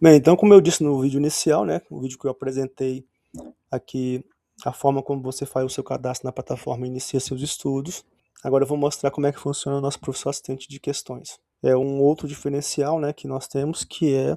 Bem, então como eu disse no vídeo inicial, né, o vídeo que eu apresentei aqui, a forma como você faz o seu cadastro na plataforma e inicia seus estudos. Agora eu vou mostrar como é que funciona o nosso professor assistente de questões. É um outro diferencial, né, que nós temos, que é,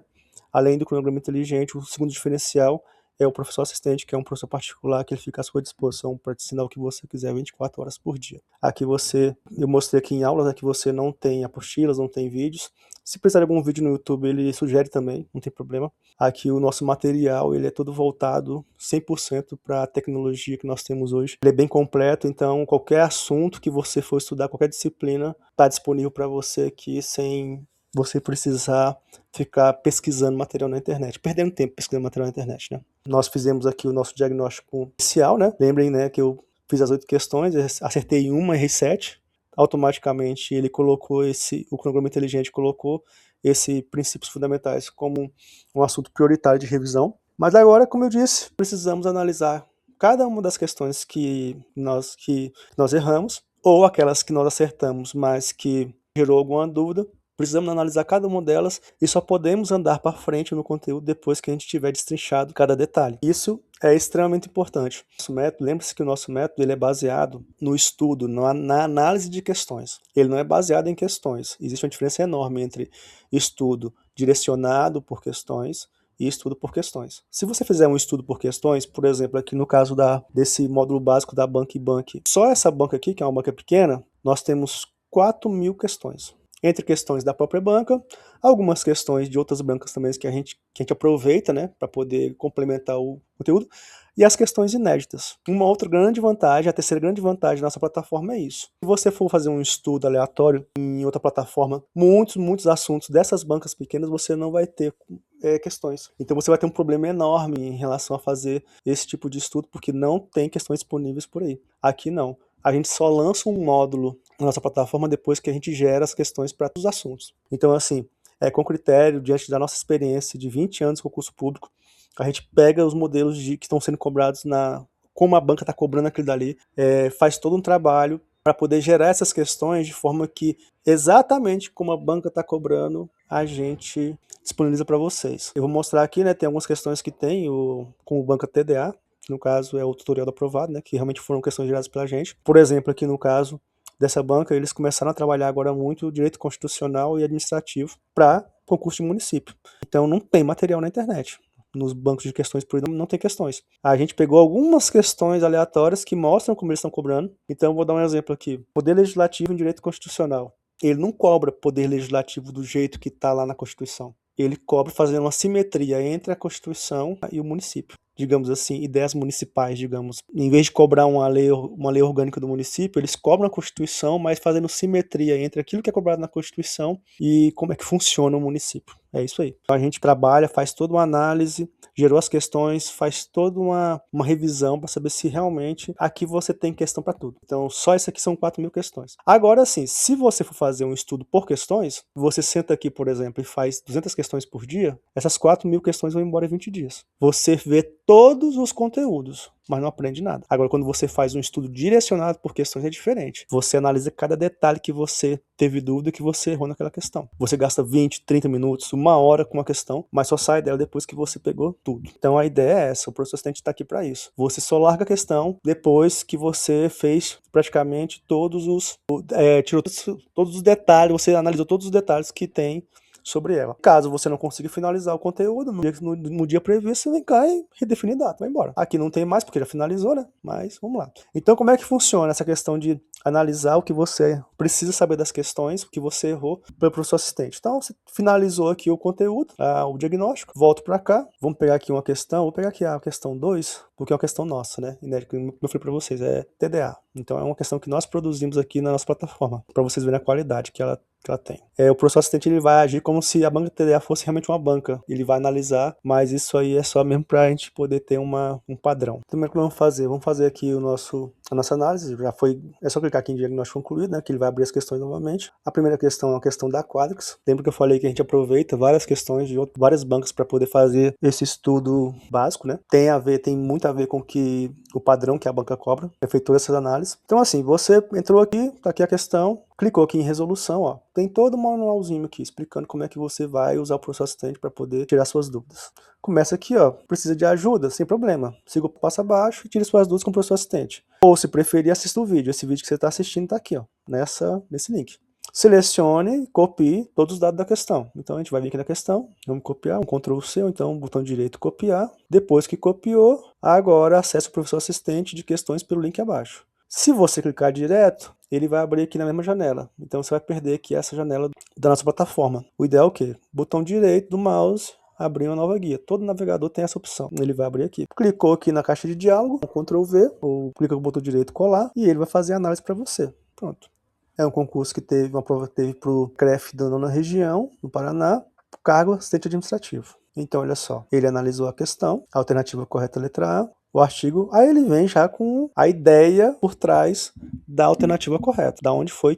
além do cronograma inteligente, o segundo diferencial é o professor assistente, que é um professor particular que ele fica à sua disposição para te ensinar o que você quiser 24 horas por dia. Aqui eu mostrei aqui em aulas, né, que você não tem apostilas, não tem vídeos. Se precisar de algum vídeo no YouTube, ele sugere também, não tem problema. Aqui o nosso material, ele é todo voltado 100% para a tecnologia que nós temos hoje. Ele é bem completo, então qualquer assunto que você for estudar, qualquer disciplina, está disponível para você aqui sem você precisar ficar pesquisando material na internet, perdendo tempo pesquisando material na internet, né? Nós fizemos aqui o nosso diagnóstico inicial, né? Lembrem, né, que eu fiz as 8 questões, acertei uma, errei 7. Automaticamente ele colocou o cronograma inteligente colocou esses princípios fundamentais como um assunto prioritário de revisão. Mas agora, como eu disse, precisamos analisar cada uma das questões que nós erramos, ou aquelas que nós acertamos, mas que gerou alguma dúvida. Precisamos analisar cada uma delas e só podemos andar para frente no conteúdo depois que a gente tiver destrinchado cada detalhe. Isso é extremamente importante. Nosso método, lembre-se que o nosso método ele é baseado no estudo, na análise de questões. Ele não é baseado em questões. Existe uma diferença enorme entre estudo direcionado por questões e estudo por questões. Se você fizer um estudo por questões, por exemplo, aqui no caso desse módulo básico da Bank Bank, só essa banca aqui, que é uma banca pequena, nós temos 4.000 questões. Entre questões da própria banca, algumas questões de outras bancas também que a gente aproveita, né, para poder complementar o conteúdo, e as questões inéditas. Uma outra grande vantagem, a terceira grande vantagem da nossa plataforma é isso. Se você for fazer um estudo aleatório em outra plataforma, muitos assuntos dessas bancas pequenas você não vai ter questões. Então você vai ter um problema enorme em relação a fazer esse tipo de estudo, porque não tem questões disponíveis por aí. Aqui não. A gente só lança um módulo na nossa plataforma depois que a gente gera as questões para todos os assuntos. Então, assim, com critério, diante da nossa experiência de 20 anos de concurso público, a gente pega os modelos que estão sendo cobrados como a banca está cobrando aquilo dali, faz todo um trabalho para poder gerar essas questões de forma que, exatamente como a banca está cobrando, a gente disponibiliza para vocês. Eu vou mostrar aqui, né, tem algumas questões que tem com o banca TDA, que no caso é o tutorial do aprovado, né, que realmente foram questões geradas pela gente. Por exemplo, aqui no caso dessa banca, eles começaram a trabalhar agora muito direito constitucional e administrativo para concurso de município. Então não tem material na internet. Nos bancos de questões por aí não tem questões. A gente pegou algumas questões aleatórias que mostram como eles estão cobrando. Então eu vou dar um exemplo aqui. Poder legislativo em direito constitucional. Ele não cobra poder legislativo do jeito que está lá na Constituição. Ele cobra fazendo uma simetria entre a Constituição e o município. Digamos assim, ideias municipais, digamos. Em vez de cobrar uma lei orgânica do município, eles cobram a Constituição, mas fazendo simetria entre aquilo que é cobrado na Constituição e como é que funciona o município. É isso aí. Então, a gente trabalha, faz toda uma análise, gerou as questões, faz toda uma revisão para saber se realmente aqui você tem questão para tudo. Então, só isso aqui são 4.000 questões. Agora, sim, se você for fazer um estudo por questões, você senta aqui, por exemplo, e faz 200 questões por dia, essas 4.000 questões vão embora em 20 dias. Você vê todos os conteúdos, mas não aprende nada. Agora, quando você faz um estudo direcionado por questões, é diferente. Você analisa cada detalhe que você teve dúvida, que você errou naquela questão. Você gasta 20, 30 minutos, 1 hora com uma questão, mas só sai dela depois que você pegou tudo. Então a ideia é essa, o professor assistente está aqui para isso. Você só larga a questão depois que você fez praticamente tirou todos os detalhes, você analisou todos os detalhes que tem sobre ela. Caso você não consiga finalizar o conteúdo, no dia previsto, você vem cá e redefine data, vai embora. Aqui não tem mais, porque já finalizou, né? Mas vamos lá. Então, como é que funciona essa questão de analisar o que você precisa saber das questões, o que você errou pelo professor assistente? Então, você finalizou aqui o conteúdo, o diagnóstico, volto para cá, vamos pegar aqui uma questão, vou pegar aqui a questão 2, porque é uma questão nossa, né? Inédita, como eu falei para vocês, é TDA. Então, é uma questão que nós produzimos aqui na nossa plataforma, para vocês verem a qualidade que ela tem. O professor assistente ele vai agir como se a banca TDA fosse realmente uma banca. Ele vai analisar, mas isso aí é só mesmo para a gente poder ter um padrão. Então, como é que vamos fazer? Vamos fazer aqui a nossa análise. É só clicar aqui em diagnóstico concluído, né? Que ele vai abrir as questões novamente. A primeira questão é uma questão da Quadrix. Lembra que eu falei que a gente aproveita várias questões de várias bancas para poder fazer esse estudo básico, né? Tem muito a ver com o padrão que a banca cobra. É feito todas essas análises. Então, assim, você entrou aqui, tá aqui a questão. Clicou aqui em resolução, ó, tem todo um manualzinho aqui explicando como é que você vai usar o professor assistente para poder tirar suas dúvidas. Começa aqui, ó, precisa de ajuda, sem problema. Siga o passo abaixo e tire suas dúvidas com o professor assistente. Ou se preferir, assista o vídeo. Esse vídeo que você está assistindo está aqui, ó, nesse link. Selecione, copie todos os dados da questão. Então a gente vai vir aqui na questão, vamos copiar, um Ctrl+C, ou então botão direito copiar. Depois que copiou, agora acesse o professor assistente de questões pelo link abaixo. Se você clicar direto, ele vai abrir aqui na mesma janela. Então você vai perder aqui essa janela da nossa plataforma. O ideal é o quê? Botão direito do mouse, abrir uma nova guia. Todo navegador tem essa opção. Ele vai abrir aqui. Clicou aqui na caixa de diálogo, Ctrl+V, ou clica com o botão direito colar, e ele vai fazer a análise para você. Pronto. É um concurso que teve, uma prova que teve para o CREF da 9ª região, no Paraná, cargo assistente administrativo. Então, olha só, ele analisou a questão, a alternativa correta letra A, o artigo, aí ele vem já com a ideia por trás da alternativa correta, da onde foi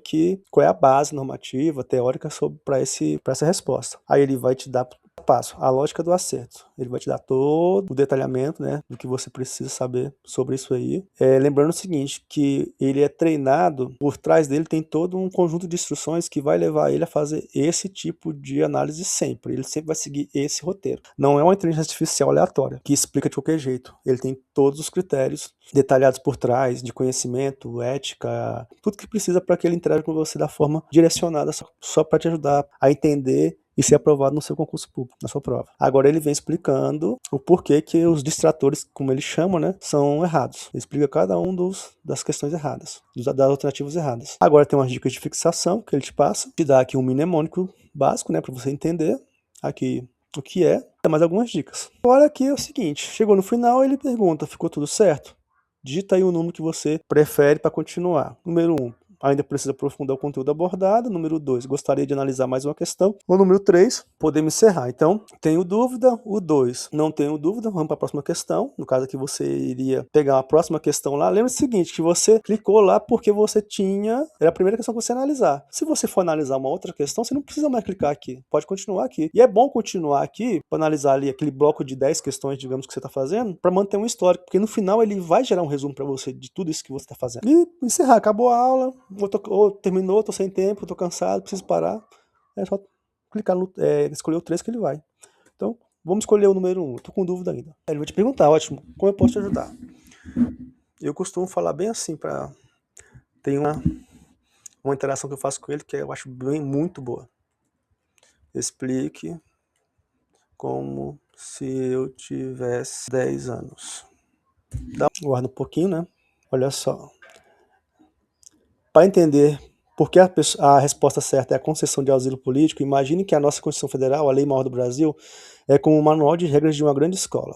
qual é a base normativa, teórica para essa resposta. Aí ele vai te dar passo, a lógica do acerto. Ele vai te dar todo o detalhamento, né, do que você precisa saber sobre isso aí. Lembrando o seguinte, que ele é treinado, por trás dele tem todo um conjunto de instruções que vai levar ele a fazer esse tipo de análise sempre. Ele sempre vai seguir esse roteiro. Não é uma inteligência artificial aleatória, que explica de qualquer jeito. Ele tem todos os critérios detalhados por trás, de conhecimento, ética, tudo que precisa para que ele interaja com você da forma direcionada, só para te ajudar a entender e ser aprovado no seu concurso público, na sua prova. Agora ele vem explicando o porquê que os distratores, como ele chama, né, são errados. Ele explica cada um das questões erradas, das alternativas erradas. Agora tem umas dicas de fixação que ele te passa, te dá aqui um mnemônico básico, né, para você entender aqui o que é, tem mais algumas dicas. Agora aqui é o seguinte, chegou no final, ele pergunta, ficou tudo certo? Digita aí o número que você prefere para continuar. Número 1. Ainda precisa aprofundar o conteúdo abordado. Número 2, gostaria de analisar mais uma questão. O número 3, podemos encerrar. Então, tenho dúvida. O 2, não tenho dúvida. Vamos para a próxima questão. No caso aqui, você iria pegar a próxima questão lá. Lembra o seguinte, que você clicou lá porque você era a primeira questão que você ia analisar. Se você for analisar uma outra questão, você não precisa mais clicar aqui. Pode continuar aqui. E é bom continuar aqui para analisar ali aquele bloco de 10 questões, digamos, que você está fazendo, para manter um histórico. Porque no final ele vai gerar um resumo para você de tudo isso que você está fazendo. E encerrar. Acabou a aula. Ou terminou, tô sem tempo, tô cansado, preciso parar. É só clicar escolher o 3 que ele vai. Então, vamos escolher o número 1. Tô com dúvida ainda. Ele vai te perguntar, ótimo, como eu posso te ajudar? Eu costumo falar bem assim, tem uma interação que eu faço com ele que eu acho muito boa. Explique como se eu tivesse 10 anos. Guarda um pouquinho, né? Olha só. Para entender por que a resposta certa é a concessão de asilo político, imagine que a nossa Constituição Federal, a lei maior do Brasil, é como um manual de regras de uma grande escola.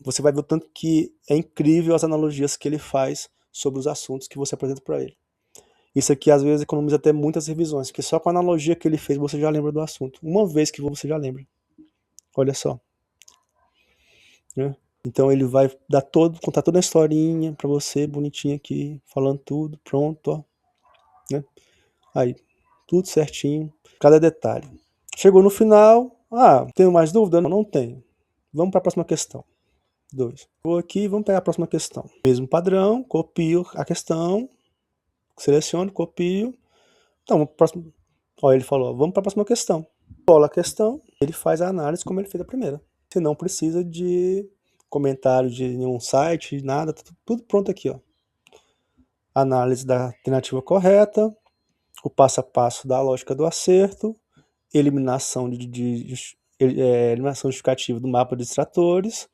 Você vai ver o tanto que é incrível as analogias que ele faz sobre os assuntos que você apresenta para ele. Isso aqui, às vezes, economiza até muitas revisões, porque só com a analogia que ele fez, você já lembra do assunto. Uma vez que você já lembra. Olha só. Né? Então ele vai contar toda a historinha para você, bonitinha aqui, falando tudo, pronto, ó. Né? Aí, tudo certinho, cada detalhe. Chegou no final, tenho mais dúvida? Não tenho. Vamos para a próxima questão. 2. Vou aqui, vamos pegar a próxima questão. Mesmo padrão, copio a questão, seleciono, copio. Então, próximo. Olha, ele falou, vamos para a próxima questão. Cola a questão, ele faz a análise como ele fez a primeira. Você não precisa de comentário de nenhum site, nada, tudo pronto aqui, ó. Análise da alternativa correta, o passo a passo da lógica do acerto, eliminação eliminação justificativa do mapa de distratores,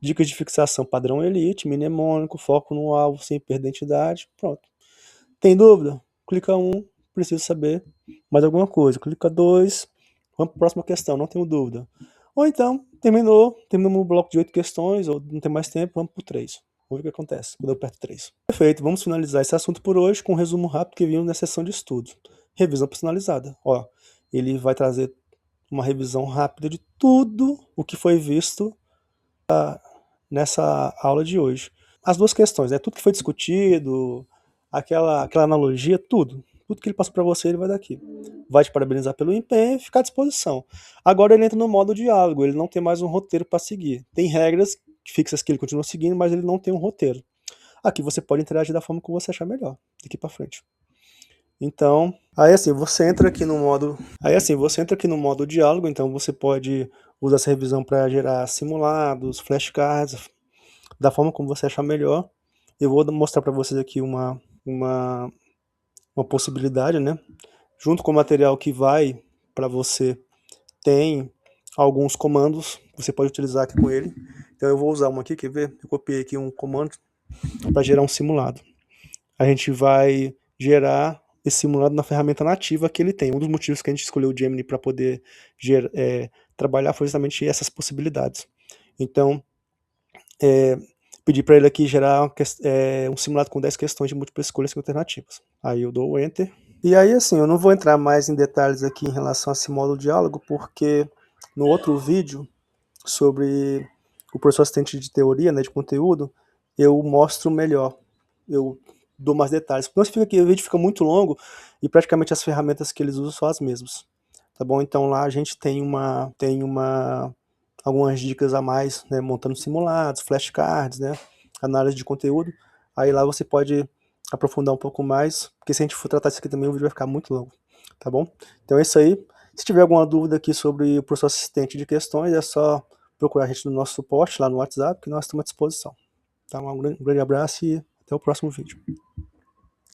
dicas de fixação padrão elite, mnemônico, foco no alvo sem perder identidade, pronto. Tem dúvida? Clica 1, preciso saber mais alguma coisa. Clica 2, vamos para a próxima questão, não tenho dúvida. Ou então, terminamos o bloco de 8 questões, ou não tem mais tempo, vamos para o 3. Vamos ver o que acontece quando eu aperto 3. Perfeito, vamos finalizar esse assunto por hoje com um resumo rápido que vimos na sessão de estudos. Revisão personalizada. Ó, ele vai trazer uma revisão rápida de tudo o que foi visto nessa aula de hoje. As duas questões, né? Tudo que foi discutido, aquela analogia, tudo que ele passou para você, ele vai dar aqui. Vai te parabenizar pelo empenho e ficar à disposição. Agora ele entra no modo diálogo, ele não tem mais um roteiro para seguir. Tem regras fixas que ele continua seguindo, mas ele não tem um roteiro. Aqui você pode interagir da forma que você achar melhor, daqui para frente. Então, aí assim, você entra aqui no modo diálogo, então você pode usar essa revisão para gerar simulados, flashcards, da forma como você achar melhor. Eu vou mostrar para vocês aqui uma, uma possibilidade, né? Junto com o material que vai para você, tem alguns comandos que você pode utilizar aqui com ele. Então eu vou usar uma aqui, quer ver? Eu copiei aqui um comando para gerar um simulado. A gente vai gerar esse simulado na ferramenta nativa que ele tem. Um dos motivos que a gente escolheu o Gemini para poder trabalhar foi justamente essas possibilidades. Então, pedi para ele aqui gerar um simulado com 10 questões de múltiplas escolhas com alternativas. Aí eu dou o Enter. E aí, assim, eu não vou entrar mais em detalhes aqui em relação a esse módulo diálogo, porque no outro vídeo sobre o professor assistente de teoria, né, de conteúdo, eu mostro melhor, eu dou mais detalhes. Porque senão o vídeo fica muito longo e praticamente as ferramentas que eles usam são as mesmas. Tá bom? Então lá a gente tem algumas dicas a mais, né, montando simulados, flashcards, né, análise de conteúdo. Aí lá você pode aprofundar um pouco mais, porque se a gente for tratar isso aqui também, o vídeo vai ficar muito longo, tá bom? Então é isso aí. Se tiver alguma dúvida aqui sobre o professor assistente de questões, é só procurar a gente no nosso suporte lá no WhatsApp, que nós estamos à disposição. Tá? Um grande abraço e até o próximo vídeo.